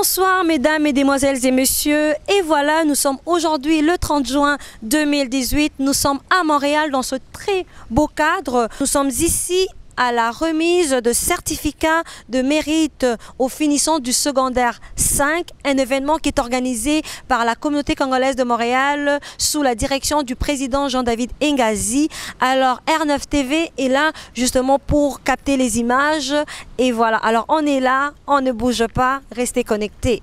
Bonsoir mesdames, mesdemoiselles et messieurs, et voilà, nous sommes aujourd'hui le 30 juin 2018, nous sommes à Montréal dans ce très beau cadre, nous sommes ici à la remise de certificats de mérite aux finissants du secondaire 5, un événement qui est organisé par la communauté congolaise de Montréal sous la direction du président Jean-David Ngazi. Alors R9 TV est là justement pour capter les images et voilà, alors on est là, on ne bouge pas, restez connectés.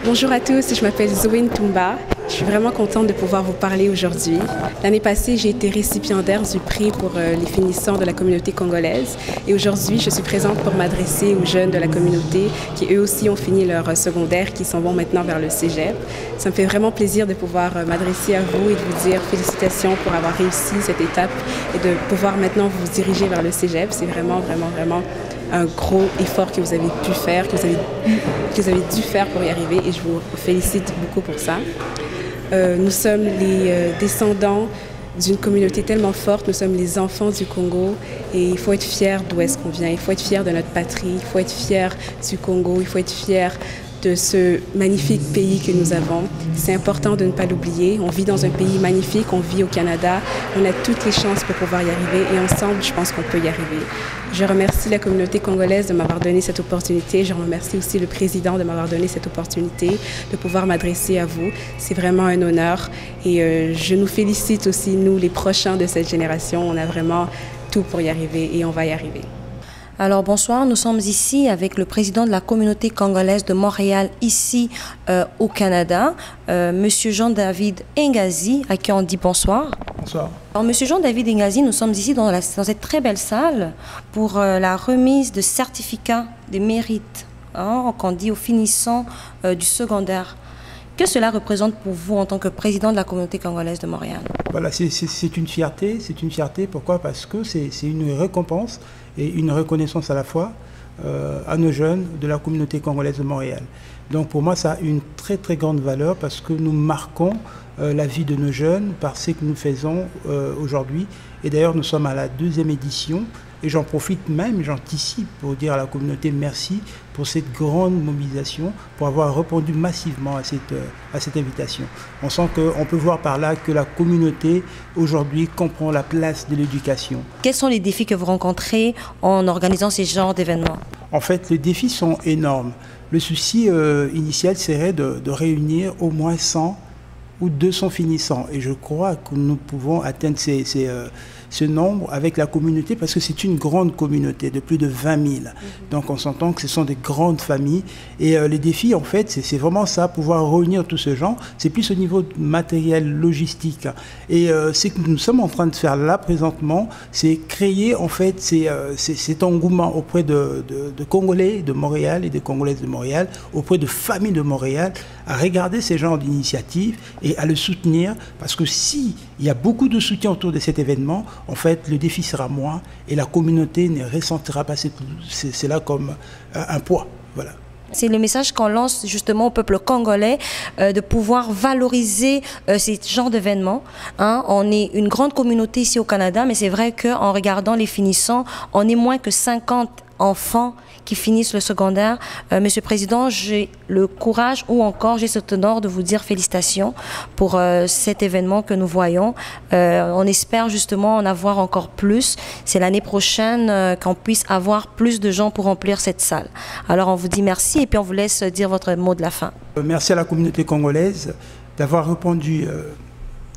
Bonjour à tous, je m'appelle Zoé Ntumba. Je suis vraiment contente de pouvoir vous parler aujourd'hui. L'année passée, j'ai été récipiendaire du prix pour les finissants de la communauté congolaise. Et aujourd'hui, je suis présente pour m'adresser aux jeunes de la communauté qui eux aussi ont fini leur secondaire, qui s'en vont maintenant vers le cégep. Ça me fait vraiment plaisir de pouvoir m'adresser à vous et de vous dire félicitations pour avoir réussi cette étape et de pouvoir maintenant vous diriger vers le cégep. C'est vraiment un gros effort que vous avez pu faire, que vous avez dû faire pour y arriver et je vous félicite beaucoup pour ça. Nous sommes les descendants d'une communauté tellement forte, nous sommes les enfants du Congo et il faut être fier d'où est-ce qu'on vient, il faut être fier de notre patrie, il faut être fier du Congo, il faut être fier de ce magnifique pays que nous avons. C'est important de ne pas l'oublier. On vit dans un pays magnifique, on vit au Canada, on a toutes les chances pour pouvoir y arriver et ensemble, je pense qu'on peut y arriver. Je remercie la communauté congolaise de m'avoir donné cette opportunité. Je remercie aussi le président de m'avoir donné cette opportunité de pouvoir m'adresser à vous. C'est vraiment un honneur et je nous félicite aussi, nous, les prochains de cette génération. On a vraiment tout pour y arriver et on va y arriver. Alors bonsoir, nous sommes ici avec le président de la communauté congolaise de Montréal, ici au Canada, Monsieur Jean-David Ngazi, à qui on dit bonsoir. Bonsoir. Alors Monsieur Jean-David Ngazi, nous sommes ici dans cette très belle salle pour la remise de certificats de mérite, qu'on dit aux finissants du secondaire. Que cela représente pour vous en tant que président de la communauté congolaise de Montréal? Voilà, c'est une fierté. Pourquoi? Parce que c'est une récompense et une reconnaissance à la fois à nos jeunes de la communauté congolaise de Montréal. Donc pour moi, ça a une très très grande valeur parce que nous marquons la vie de nos jeunes par ce que nous faisons aujourd'hui. Et d'ailleurs, nous sommes à la 2e édition. Et j'en profite même, j'anticipe pour dire à la communauté merci pour cette grande mobilisation, pour avoir répondu massivement à cette invitation. On sent qu'on peut voir par là que la communauté aujourd'hui comprend la place de l'éducation. Quels sont les défis que vous rencontrez en organisant ces genres d'événements? En fait, les défis sont énormes. Le souci initial serait de réunir au moins 100 ou 200 finissants. Et je crois que nous pouvons atteindre ce nombre avec la communauté parce que c'est une grande communauté de plus de 20 000. Donc on s'entend que ce sont des grandes familles. Et les défis, en fait, c'est vraiment ça, pouvoir réunir tout ce genre. C'est plus au niveau matériel, logistique. Et ce que nous sommes en train de faire là, présentement, c'est créer, en fait, cet engouement auprès de Congolais de Montréal et des Congolaises de Montréal, auprès de familles de Montréal, à regarder ces genres d'initiatives et à le soutenir. Parce que s'il y a beaucoup de soutien autour de cet événement, en fait, le défi sera moins et la communauté ne ressentira pas cela comme un poids. Voilà. C'est le message qu'on lance justement au peuple congolais de pouvoir valoriser ces genres d'événements. On est une grande communauté ici au Canada, mais c'est vrai qu'en regardant les finissants, on est moins que 50 enfants qui finissent le secondaire. Monsieur le Président, j'ai le courage ou encore j'ai cet honneur de vous dire félicitations pour cet événement que nous voyons. On espère justement en avoir encore plus. C'est l'année prochaine qu'on puisse avoir plus de gens pour remplir cette salle. Alors on vous dit merci et puis on vous laisse dire votre mot de la fin. Merci à la communauté congolaise d'avoir répondu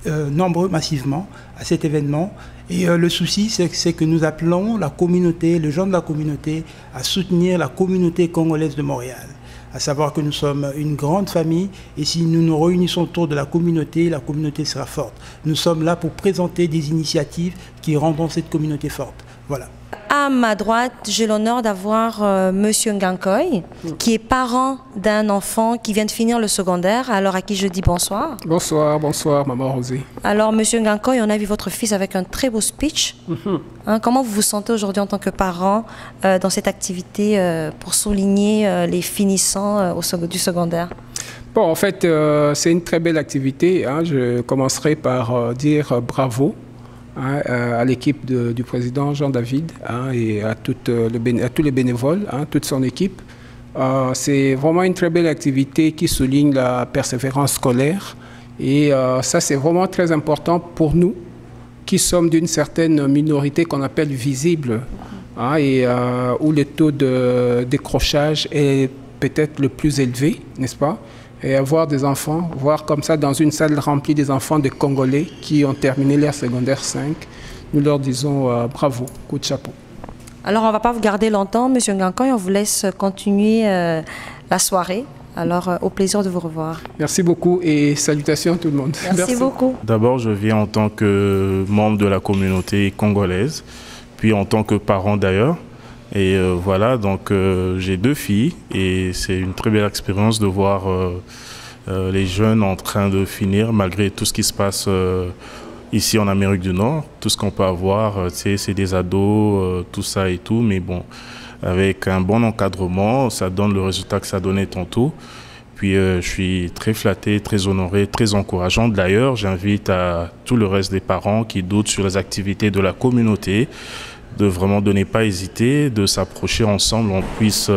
nombreux massivement à cet événement. Et le souci, c'est que nous appelons la communauté, les gens de la communauté, à soutenir la communauté congolaise de Montréal. À savoir que nous sommes une grande famille et si nous nous réunissons autour de la communauté sera forte. Nous sommes là pour présenter des initiatives qui rendront cette communauté forte. Voilà. À ma droite, j'ai l'honneur d'avoir Monsieur Ngankoy, qui est parent d'un enfant qui vient de finir le secondaire, alors à qui je dis bonsoir. Bonsoir, bonsoir, Maman Rosée. Alors, Monsieur Ngankoy, on a vu votre fils avec un très beau speech. Comment vous vous sentez aujourd'hui en tant que parent dans cette activité pour souligner les finissants du secondaire? Bon, en fait, c'est une très belle activité. Je commencerai par dire bravo à l'équipe du président Jean-David et à tous les bénévoles, toute son équipe. C'est vraiment une très belle activité qui souligne la persévérance scolaire. Et ça, c'est vraiment très important pour nous qui sommes d'une certaine minorité qu'on appelle visible, hein, et où le taux de décrochage est peut-être le plus élevé, n'est-ce pas? Et avoir des enfants, voir comme ça dans une salle remplie des enfants de Congolais qui ont terminé leur secondaire 5, nous leur disons bravo, coup de chapeau. Alors, on ne va pas vous garder longtemps, Monsieur Ngankoy, on vous laisse continuer la soirée. Alors, au plaisir de vous revoir. Merci beaucoup et salutations à tout le monde. Merci beaucoup. D'abord, je viens en tant que membre de la communauté congolaise, puis en tant que parent d'ailleurs. Et voilà, donc j'ai 2 filles et c'est une très belle expérience de voir les jeunes en train de finir malgré tout ce qui se passe ici en Amérique du Nord. Tout ce qu'on peut avoir, c'est des ados, tout ça et tout, mais bon, avec un bon encadrement, ça donne le résultat que ça donnait tantôt. Puis je suis très flatté, très honoré, très encourageant. D'ailleurs, j'invite à tout le reste des parents qui doutent sur les activités de la communauté de vraiment de ne pas hésiter, de s'approcher ensemble, on puisse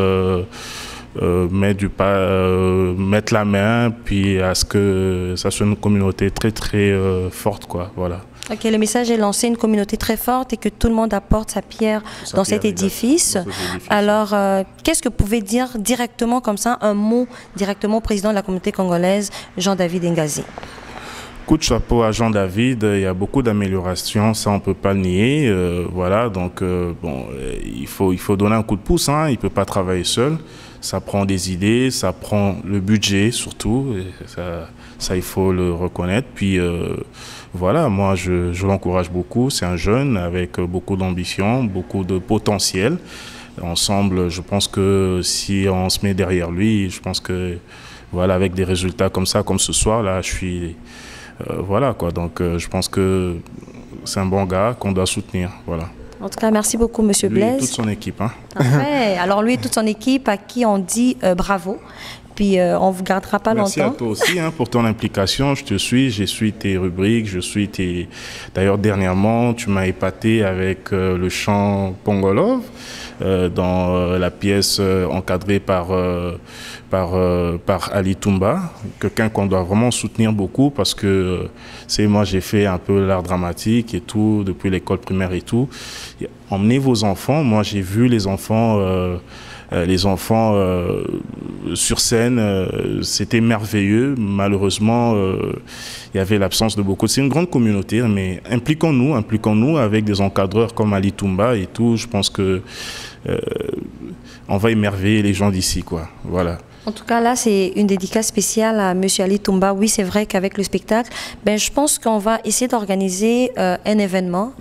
mettre la main, puis à ce que ça soit une communauté très très forte, quoi. Voilà. Ok, le message est lancé, une communauté très forte et que tout le monde apporte sa pierre dans cet édifice. Alors, qu'est-ce que vous pouvez dire directement comme ça, un mot directement au président de la communauté congolaise, Jean-David Ngazi? Coup de chapeau à Jean-David, il y a beaucoup d'améliorations, ça on ne peut pas le nier. Voilà, donc bon, il faut donner un coup de pouce, hein, il ne peut pas travailler seul. Ça prend des idées, ça prend le budget surtout, et ça il faut le reconnaître. Puis voilà, moi je l'encourage beaucoup, c'est un jeune avec beaucoup d'ambition, beaucoup de potentiel. Ensemble, je pense que si on se met derrière lui, je pense que voilà, avec des résultats comme ça, comme ce soir, là, je suis... voilà quoi, donc je pense que c'est un bon gars qu'on doit soutenir, voilà. En tout cas, merci beaucoup, Monsieur Blaise. Lui et toute son équipe. Hein. Parfait. Alors lui et toute son équipe à qui on dit bravo. Puis on ne vous gardera pas Merci longtemps. Merci à toi aussi hein, pour ton implication. Je te suis, j'ai suivi tes rubriques, je suis tes... D'ailleurs, dernièrement, tu m'as épaté avec le chant Pongolov dans la pièce encadrée par Ali Toumba, quelqu'un qu'on doit vraiment soutenir beaucoup parce que moi j'ai fait un peu l'art dramatique et tout, depuis l'école primaire et tout. Emmenez vos enfants, moi j'ai vu les enfants sur scène, c'était merveilleux. Malheureusement, il y avait l'absence de beaucoup. C'est une grande communauté, mais impliquons-nous avec des encadreurs comme Ali Toumba et tout. Je pense que on va émerveiller les gens d'ici, quoi. Voilà. En tout cas, là, c'est une dédicace spéciale à M. Ali Toumba. Oui, c'est vrai qu'avec le spectacle, je pense qu'on va essayer d'organiser un événement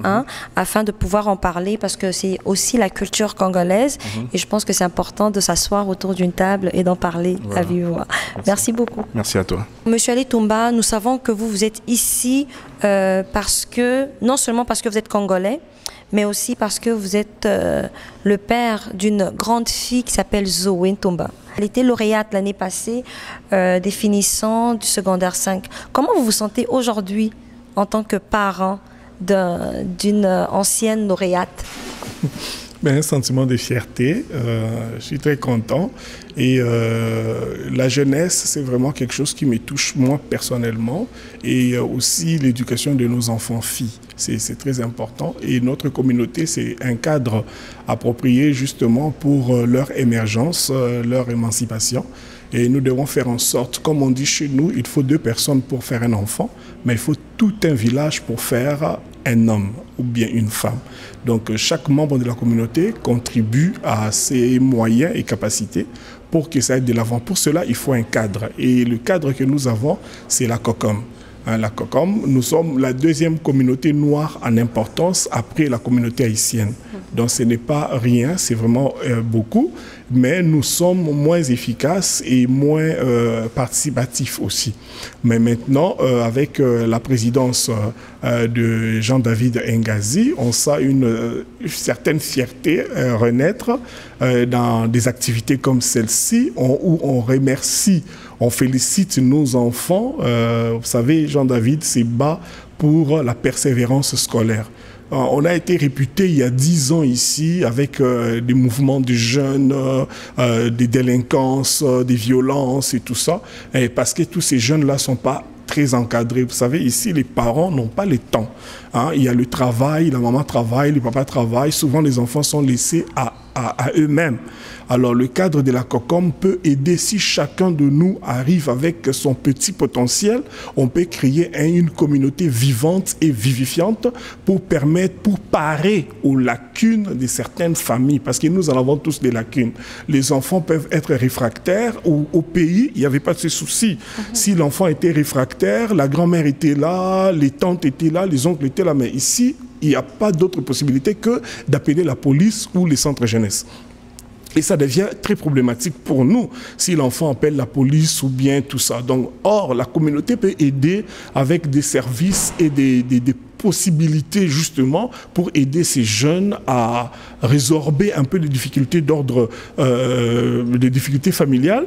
afin de pouvoir en parler parce que c'est aussi la culture congolaise et je pense que c'est important de s'asseoir autour d'une table et d'en parler à vive voix. Merci beaucoup. Merci à toi. M. Ali Toumba, nous savons que vous êtes ici parce que, non seulement parce que vous êtes congolais, mais aussi parce que vous êtes le père d'une grande fille qui s'appelle Zoé Toumba. Elle était lauréate l'année passée des finissants du secondaire 5. Comment vous vous sentez aujourd'hui en tant que parent d'une ancienne lauréate? Un sentiment de fierté, je suis très content et la jeunesse c'est vraiment quelque chose qui me touche moi personnellement et aussi l'éducation de nos enfants filles, c'est très important et notre communauté c'est un cadre approprié justement pour leur émergence, leur émancipation et nous devons faire en sorte, comme on dit chez nous, il faut 2 personnes pour faire un enfant, mais il faut tout un village pour faire un homme ou bien une femme. Donc chaque membre de la communauté contribue à ses moyens et capacités pour que ça aille de l'avant. Pour cela, il faut un cadre. Et le cadre que nous avons, c'est la COCOM. La COCOM, nous sommes la 2e communauté noire en importance après la communauté haïtienne. Donc ce n'est pas rien, c'est vraiment beaucoup, mais nous sommes moins efficaces et moins participatifs aussi. Mais maintenant, avec la présidence de Jean-David Ngazi, on sent une certaine fierté renaître dans des activités comme celle-ci, où on remercie, on félicite nos enfants. Vous savez, Jean-David s'est bat pour la persévérance scolaire. On a été réputé il y a 10 ans ici avec des mouvements de jeunes, des délinquances, des violences et tout ça, et parce que tous ces jeunes-là ne sont pas très encadrés. Vous savez, ici, les parents n'ont pas le temps. Hein? Il y a le travail, la maman travaille, le papa travaille. Souvent, les enfants sont laissés à eux-mêmes. Alors, le cadre de la COCOM peut aider. Si chacun de nous arrive avec son petit potentiel, on peut créer une communauté vivante et vivifiante pour parer aux lacunes de certaines familles. Parce que nous en avons tous des lacunes. Les enfants peuvent être réfractaires. Au pays, il n'y avait pas de ce souci. Si l'enfant était réfractaire, la grand-mère était là, les tantes étaient là, les oncles étaient là. Mais ici, il n'y a pas d'autre possibilité que d'appeler la police ou les centres jeunesse. Et ça devient très problématique pour nous si l'enfant appelle la police ou bien tout ça. Donc, or, la communauté peut aider avec des services et des possibilités justement pour aider ces jeunes à résorber un peu les difficultés d'ordre, des difficultés familiales.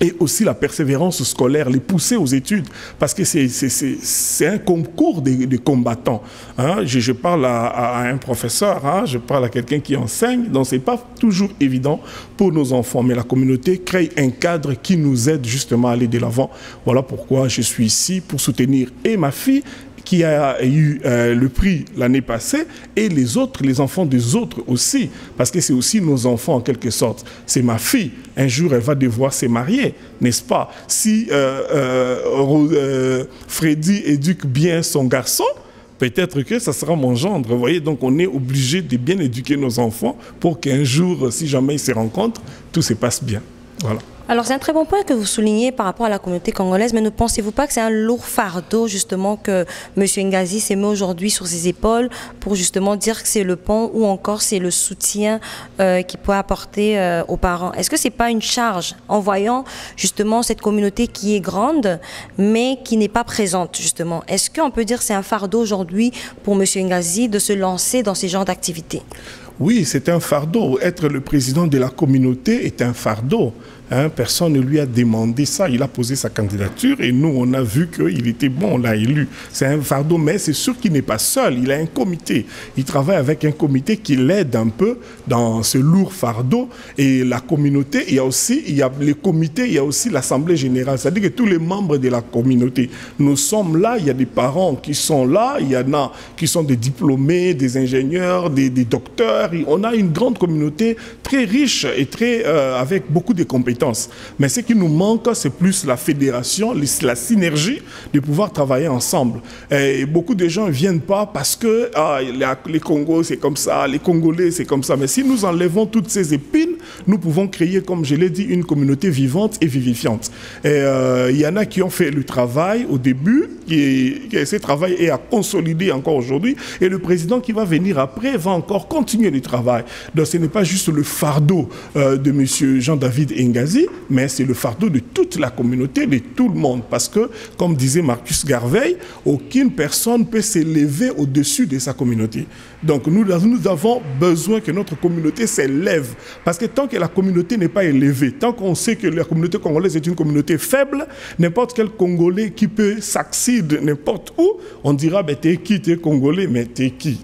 Et aussi la persévérance scolaire, les pousser aux études, parce que c'est un concours de combattants. Hein? Je parle à un professeur, hein? Je parle à quelqu'un qui enseigne, donc ce n'est pas toujours évident pour nos enfants, mais la communauté crée un cadre qui nous aide justement à aller de l'avant. Voilà pourquoi je suis ici pour soutenir et ma fille, qui a eu le prix l'année passée, et les autres, les enfants des autres aussi, parce que c'est aussi nos enfants en quelque sorte. C'est ma fille, un jour elle va devoir se marier, n'est-ce pas? Si Freddy éduque bien son garçon, peut-être que ça sera mon gendre, vous voyez, donc on est obligé de bien éduquer nos enfants pour qu'un jour, si jamais ils se rencontrent, tout se passe bien. Voilà. Alors c'est un très bon point que vous soulignez par rapport à la communauté congolaise, mais ne pensez-vous pas que c'est un lourd fardeau justement que M. Ngazi s'est mis aujourd'hui sur ses épaules pour justement dire que c'est le pont ou encore c'est le soutien qu'il peut apporter aux parents? Est-ce que c'est pas une charge en voyant justement cette communauté qui est grande mais qui n'est pas présente justement? Est-ce qu'on peut dire que c'est un fardeau aujourd'hui pour M. Ngazi de se lancer dans ces genres d'activités? Oui, c'est un fardeau. Être le président de la communauté est un fardeau. Hein, personne ne lui a demandé ça. Il a posé sa candidature et nous, on a vu qu'il était bon, on l'a élu. C'est un fardeau, mais c'est sûr qu'il n'est pas seul. Il a un comité. Il travaille avec un comité qui l'aide un peu dans ce lourd fardeau. Et la communauté, il y a les comités, il y a aussi l'Assemblée générale. C'est-à-dire que tous les membres de la communauté, nous sommes là. Il y a des parents qui sont là. Il y en a qui sont des diplômés, des ingénieurs, des docteurs. On a une grande communauté très riche et avec beaucoup de compétences. Mais ce qui nous manque, c'est plus la fédération, la synergie de pouvoir travailler ensemble. Et beaucoup de gens ne viennent pas parce que les Congos, c'est comme ça, les Congolais, c'est comme ça. Mais si nous enlevons toutes ces épines, nous pouvons créer, comme je l'ai dit, une communauté vivante et vivifiante. Et il y en a qui ont fait le travail au début, qui ce travail est à consolider encore aujourd'hui. Et le président qui va venir après va encore continuer le travail. Donc ce n'est pas juste le fardeau de M. Jean-David Ngazi, mais c'est le fardeau de toute la communauté, de tout le monde. Parce que, comme disait Marcus Garvey, aucune personne ne peut s'élever au-dessus de sa communauté. Donc nous avons besoin que notre communauté s'élève. Parce que tant que la communauté n'est pas élevée, tant qu'on sait que la communauté congolaise est une communauté faible, n'importe quel Congolais qui peut s'accéder n'importe où, on dira, ben, t'es qui, t'es Congolais, mais t'es qui?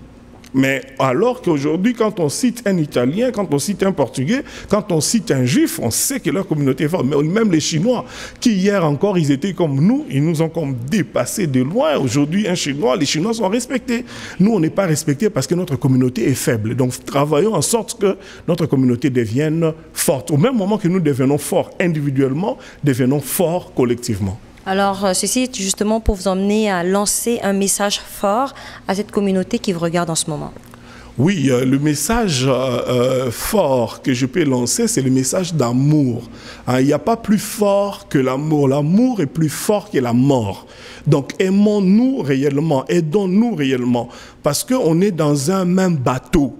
Mais alors qu'aujourd'hui, quand on cite un Italien, quand on cite un Portugais, quand on cite un Juif, on sait que leur communauté est forte. Mais même les Chinois, qui hier encore, ils étaient comme nous, ils nous ont comme dépassés de loin. Aujourd'hui, les Chinois sont respectés. Nous, on n'est pas respectés parce que notre communauté est faible. Donc, travaillons en sorte que notre communauté devienne forte. Au même moment que nous devenons forts individuellement, devenons forts collectivement. Alors, ceci est justement pour vous emmener à lancer un message fort à cette communauté qui vous regarde en ce moment. Oui, le message fort que je peux lancer, c'est le message d'amour. Il n'y a pas plus fort que l'amour. L'amour est plus fort que la mort. Donc, aimons-nous réellement, aidons-nous réellement, parce qu'on est dans un même bateau.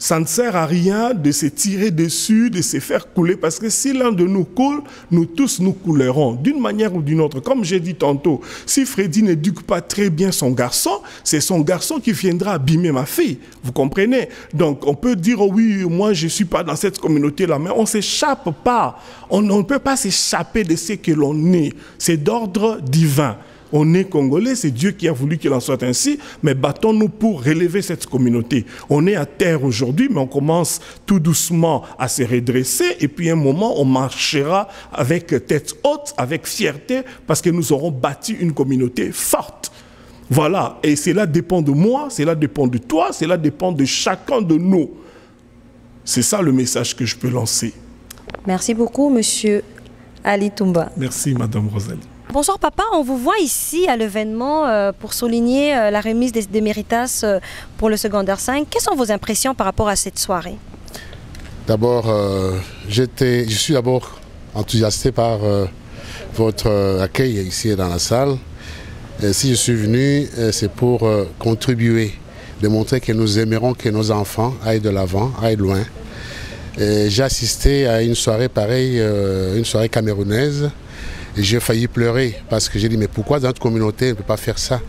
Ça ne sert à rien de se tirer dessus, de se faire couler, parce que si l'un de nous coule, nous tous nous coulerons, d'une manière ou d'une autre. Comme j'ai dit tantôt, si Freddy n'éduque pas très bien son garçon, c'est son garçon qui viendra abîmer ma fille. Vous comprenez? Donc, on peut dire, oh oui, moi, je ne suis pas dans cette communauté-là, mais on ne s'échappe pas. On ne peut pas s'échapper de ce que l'on est. C'est d'ordre divin. On est Congolais, c'est Dieu qui a voulu qu'il en soit ainsi, mais battons-nous pour relever cette communauté. On est à terre aujourd'hui, mais on commence tout doucement à se redresser, et puis à un moment, on marchera avec tête haute, avec fierté, parce que nous aurons bâti une communauté forte. Voilà, et cela dépend de moi, cela dépend de toi, cela dépend de chacun de nous. C'est ça le message que je peux lancer. Merci beaucoup, Monsieur Ali Toumba. Merci, Madame Rosalie. Bonsoir papa, on vous voit ici à l'événement pour souligner la remise des méritas pour le secondaire 5. Quelles sont vos impressions par rapport à cette soirée? D'abord, je suis d'abord enthousiasté par votre accueil ici dans la salle. Si je suis venu, c'est pour contribuer, démontrer que nous aimerons que nos enfants aillent de l'avant, aillent loin. J'ai assisté à une soirée pareille, une soirée camerounaise, et j'ai failli pleurer parce que j'ai dit mais pourquoi dans notre communauté on ne peut pas faire ça?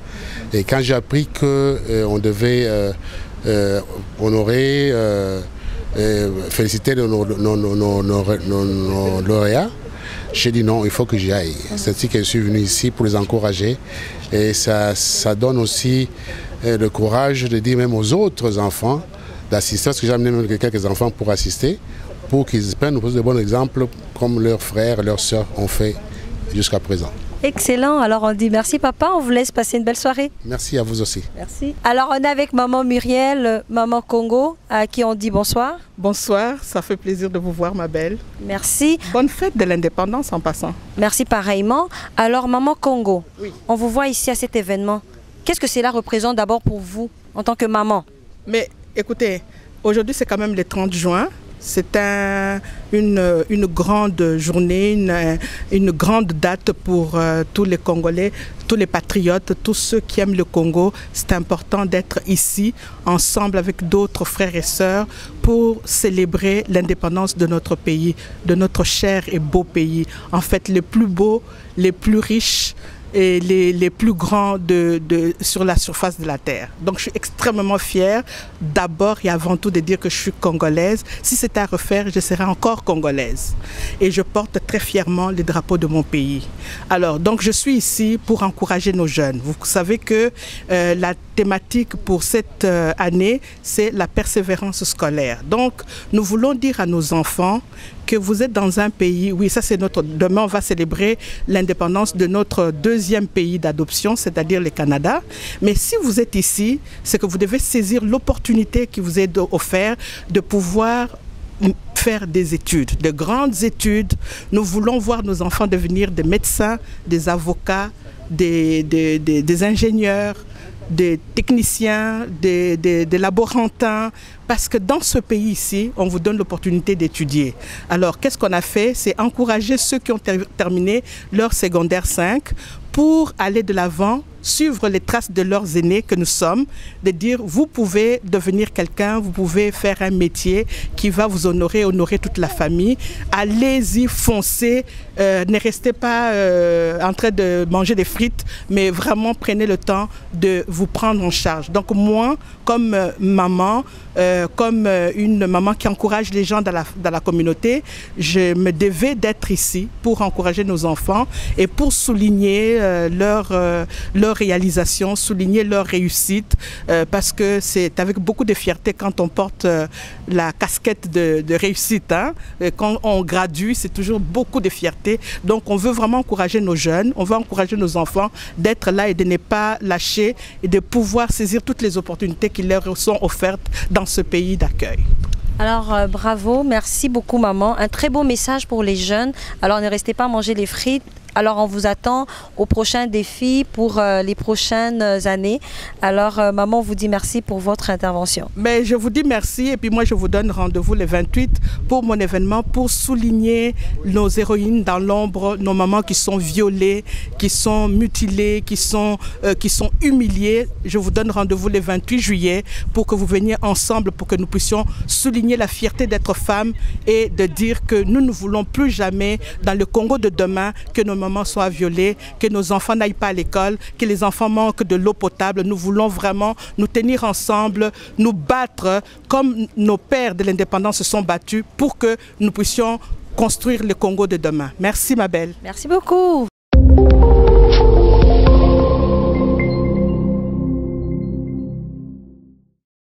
Et quand j'ai appris qu'on devait honorer, féliciter nos lauréats, j'ai dit non, il faut que j'y aille. C'est ainsi que je suis venu ici pour les encourager. Et ça donne aussi le courage de dire même aux autres enfants d'assister, parce que j'ai amené même quelques enfants pour assister, pour qu'ils prennent nous de bons exemples comme leurs frères, leurs sœurs ont fait jusqu'à présent. Excellent, alors on dit merci papa, on vous laisse passer une belle soirée. Merci à vous aussi. Merci. Alors on est avec maman Muriel, maman Congo, à qui on dit bonsoir. Bonsoir, ça fait plaisir de vous voir ma belle. Merci. Bonne fête de l'indépendance en passant. Merci pareillement. Alors maman Congo, oui. On vous voit ici à cet événement. Qu'est-ce que cela représente d'abord pour vous en tant que maman? Mais écoutez, aujourd'hui c'est quand même le 30 juin. C'est une grande journée, une grande date pour tous les Congolais, tous les patriotes, tous ceux qui aiment le Congo. C'est important d'être ici, ensemble avec d'autres frères et sœurs, pour célébrer l'indépendance de notre pays, de notre cher et beau pays. En fait, les plus beaux, les plus riches, et les plus grands sur la surface de la terre. Donc je suis extrêmement fière d'abord et avant tout de dire que je suis congolaise. Si c'était à refaire, je serais encore congolaise. Et je porte très fièrement le drapeau de mon pays. Alors, donc je suis ici pour encourager nos jeunes. Vous savez que la thématique pour cette année, c'est la persévérance scolaire. Donc nous voulons dire à nos enfants que vous êtes dans un pays, oui, ça c'est notre, demain on va célébrer l'indépendance de notre deuxième pays d'adoption, c'est-à-dire le Canada. Mais si vous êtes ici, c'est que vous devez saisir l'opportunité qui vous est offerte de pouvoir faire des études, de grandes études. Nous voulons voir nos enfants devenir des médecins, des avocats, des ingénieurs, des techniciens, des laborantins, parce que dans ce pays ici, on vous donne l'opportunité d'étudier. Alors, qu'est-ce qu'on a fait? C'est encourager ceux qui ont terminé leur secondaire 5 pour aller de l'avant, suivre les traces de leurs aînés que nous sommes, de dire vous pouvez devenir quelqu'un, vous pouvez faire un métier qui va vous honorer, honorer toute la famille. Allez-y, foncez, ne restez pas en train de manger des frites, mais vraiment prenez le temps de vous prendre en charge. Donc moi, comme maman, comme une maman qui encourage les gens dans la communauté, je me devais d'être ici pour encourager nos enfants et pour souligner leur réalisation, souligner leur réussite, parce que c'est avec beaucoup de fierté quand on porte la casquette de réussite. Hein. Quand on gradue, c'est toujours beaucoup de fierté. Donc on veut vraiment encourager nos jeunes, on veut encourager nos enfants d'être là et de ne pas lâcher et de pouvoir saisir toutes les opportunités qui leur sont offertes dans ce pays d'accueil. Alors bravo, merci beaucoup maman. Un très beau message pour les jeunes. Alors ne restez pas à manger les frites. Alors on vous attend au prochain défi pour les prochaines années. Alors maman, on vous dit merci pour votre intervention. Mais je vous dis merci et puis moi je vous donne rendez-vous le 28 pour mon événement pour souligner nos héroïnes dans l'ombre, nos mamans qui sont violées, qui sont mutilées, qui sont humiliées. Je vous donne rendez-vous le 28 juillet pour que vous veniez ensemble pour que nous puissions souligner la fierté d'être femmes et de dire que nous ne voulons plus jamais dans le Congo de demain que nos mamans soient violées, que nos enfants n'aillent pas à l'école, que les enfants manquent de l'eau potable. Nous voulons vraiment nous tenir ensemble, nous battre comme nos pères de l'indépendance se sont battus pour que nous puissions construire le Congo de demain. Merci ma belle. Merci beaucoup.